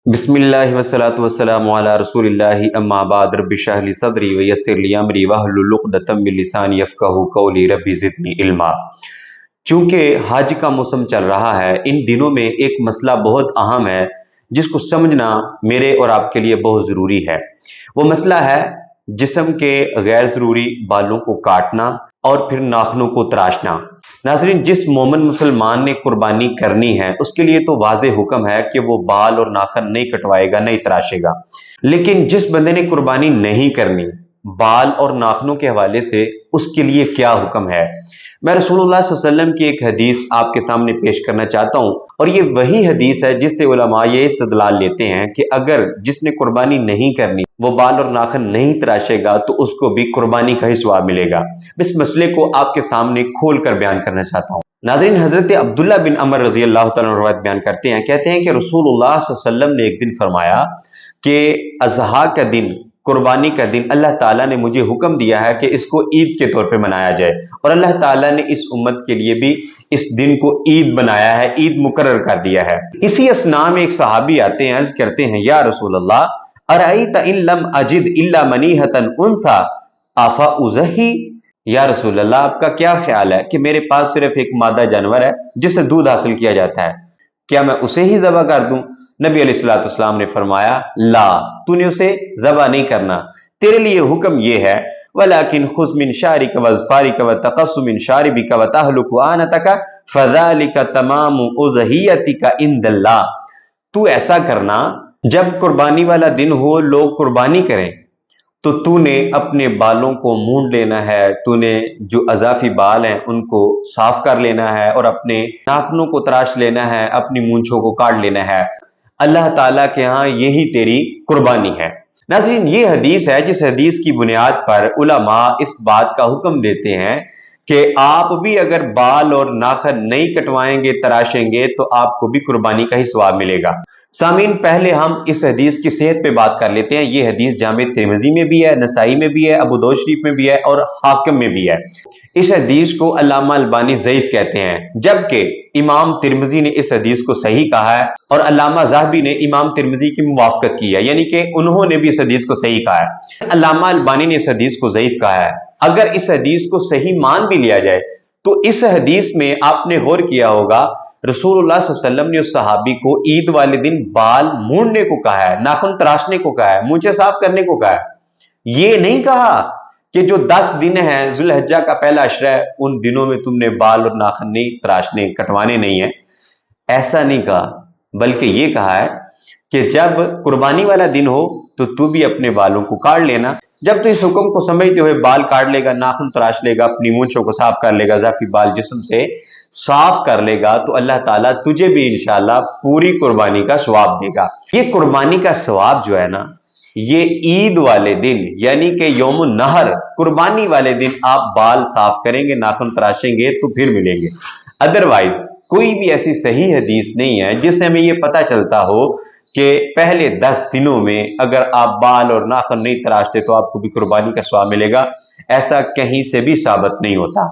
बिस्मिल्लाहि वस्सलातु वस्सलामु अला रसूलिल्लाहि अम्मा बाद रब्बि इश्रह ली सदरी व यस्सिर ली अमरी वहलुल उक़दतम मिन लिसानी यफ़क़हू क़ौली रब्बि ज़िदनी इल्मा। चूंकि हज का मौसम चल रहा है, इन दिनों में एक मसला बहुत अहम है जिसको समझना मेरे और आपके लिए बहुत ज़रूरी है। वो मसला है जिस्म के गैर ज़रूरी बालों को काटना और फिर नाखूनों को तराशना। नाज़रीन, जिस मोमिन मुसलमान ने कुर्बानी करनी है उसके लिए तो वाज़ेह हुक्म है कि वो बाल और नाखून नहीं कटवाएगा, नहीं तराशेगा। लेकिन जिस बंदे ने कुर्बानी नहीं करनी, बाल और नाखूनों के हवाले से उसके लिए क्या हुक्म है? मैं रसूलुल्लाह सल्लल्लाहु अलैहि वसल्लम की एक हदीस आपके सामने पेश करना चाहता हूं, और ये वही हदीस है जिससे उलमा ये इस्तदलाल लेते हैं कि अगर जिसने कुर्बानी नहीं करनी वो बाल और नाखून नहीं तराशेगा तो उसको भी कुर्बानी का ही सवाब मिलेगा। इस मसले को आपके सामने खोल कर बयान करना चाहता हूं। नाज़रीन, हजरत अब्दुल्ला बिन अमर रज़ी अल्लाह तआला अन्हु रवायत बयान करते हैं, कहते हैं कि रसूलुल्लाह सल्लल्लाहु अलैहि वसल्लम ने एक दिन फरमाया कि अज़हा का दिन, कुर्बानी का दिन अल्लाह ताला ने मुझे हुक्म दिया है कि इसको ईद के तौर पे मनाया जाए, और अल्लाह ताला ने इस उम्मत के लिए भी इस दिन को ईद बनाया है, ईद मुकर्रर कर दिया है। इसी असना में एक सहाबी आते हैं, अर्ज करते हैं, या रसूल अल्लाह, अरअयत इन लम अजिद इल्ला मनीहतन उनसा आफा उज़ही। या रसूल अल्लाह, आपका क्या ख्याल है कि मेरे पास सिर्फ एक मादा जानवर है जिससे दूध हासिल किया जाता है, क्या मैं उसे ही ज़बह कर दूं? नबी अलैहिस्सलाम ने फरमाया, ला, तूने उसे ज़बह नहीं करना, तेरे लिए हुक्म यह है, वलाकिन खुज़ मिन शारिक व ज़फ़ारिक व तक़स्सु मिन शारिबिक व तहलुकु आनतक फ़ज़ालिक तमामु उज़हियतिक इंदल्लाह। तू ऐसा करना, जब कुर्बानी वाला दिन हो, लोग कुर्बानी करें तो तूने अपने बालों को मूंड लेना है, तूने जो अज़ाफ़ी बाल हैं उनको साफ कर लेना है और अपने नाखूनों को तराश लेना है, अपनी मूंछों को काट लेना है। अल्लाह ताला के यहाँ यही तेरी कुर्बानी है। नाज़रीन, ये हदीस है जिस हदीस की बुनियाद पर उलमा इस बात का हुक्म देते हैं कि आप भी अगर बाल और नाखून नहीं कटवाएंगे, तराशेंगे, तो आपको भी कुर्बानी का ही सवाब मिलेगा। सामीन, पहले हम इस हदीस की सेहत पे बात कर लेते हैं। ये हदीस जामे तिरमिज़ी में भी है, नसाई में भी है, अबू दाऊद शरीफ में भी है और हाकिम में भी है। इस हदीस को अल्लामा अलबानी ज़ईफ कहते हैं, जबकि इमाम तिरमिज़ी ने इस हदीस को सही कहा है और अल्लामा ज़हबी ने इमाम तिरमिज़ी की मुवाफ़क़त की है, यानी कि उन्होंने भी इस हदीस को सही कहा है। अल्लामा अलबानी ने इस हदीस को ज़ईफ कहा है। अगर इस हदीस को सही मान भी लिया जाए तो इस हदीस में आपने गौर किया होगा, रसूलुल्लाह सल्लल्लाहु अलैहि वसल्लम ने उस सहाबी को ईद वाले दिन बाल मूंडने को कहा है, नाखून तराशने को कहा है, मूंछें साफ करने को कहा है। ये नहीं कहा कि जो 10 दिन है, जुल्हिज्जा का पहला अशरा है, उन दिनों में तुमने बाल और नाखून नहीं तराशने, कटवाने नहीं है, ऐसा नहीं कहा। बल्कि ये कहा है कि जब कुर्बानी वाला दिन हो तो तू भी अपने बालों को काट लेना। जब तू इस हुक्म को समझते हुए बाल काट लेगा, नाखून तराश लेगा, अपनी मूंछों को साफ कर लेगा, ज़ाफ़ी बाल जिस्म से साफ कर लेगा, तो अल्लाह ताला तुझे भी इंशाअल्लाह पूरी कुर्बानी का सवाब देगा। ये कुर्बानी का सवाब जो है ना, ये ईद वाले दिन यानी कि यौमुन नहर, कुर्बानी वाले दिन आप बाल साफ करेंगे, नाखून तराशेंगे तो फिर मिलेंगे। अदरवाइज कोई भी ऐसी सही हदीस नहीं है जिससे हमें ये पता चलता हो कि पहले 10 दिनों में अगर आप बाल और नाखून नहीं तराशते तो आपको भी कुर्बानी का सवाब मिलेगा। ऐसा कहीं से भी साबित नहीं होता।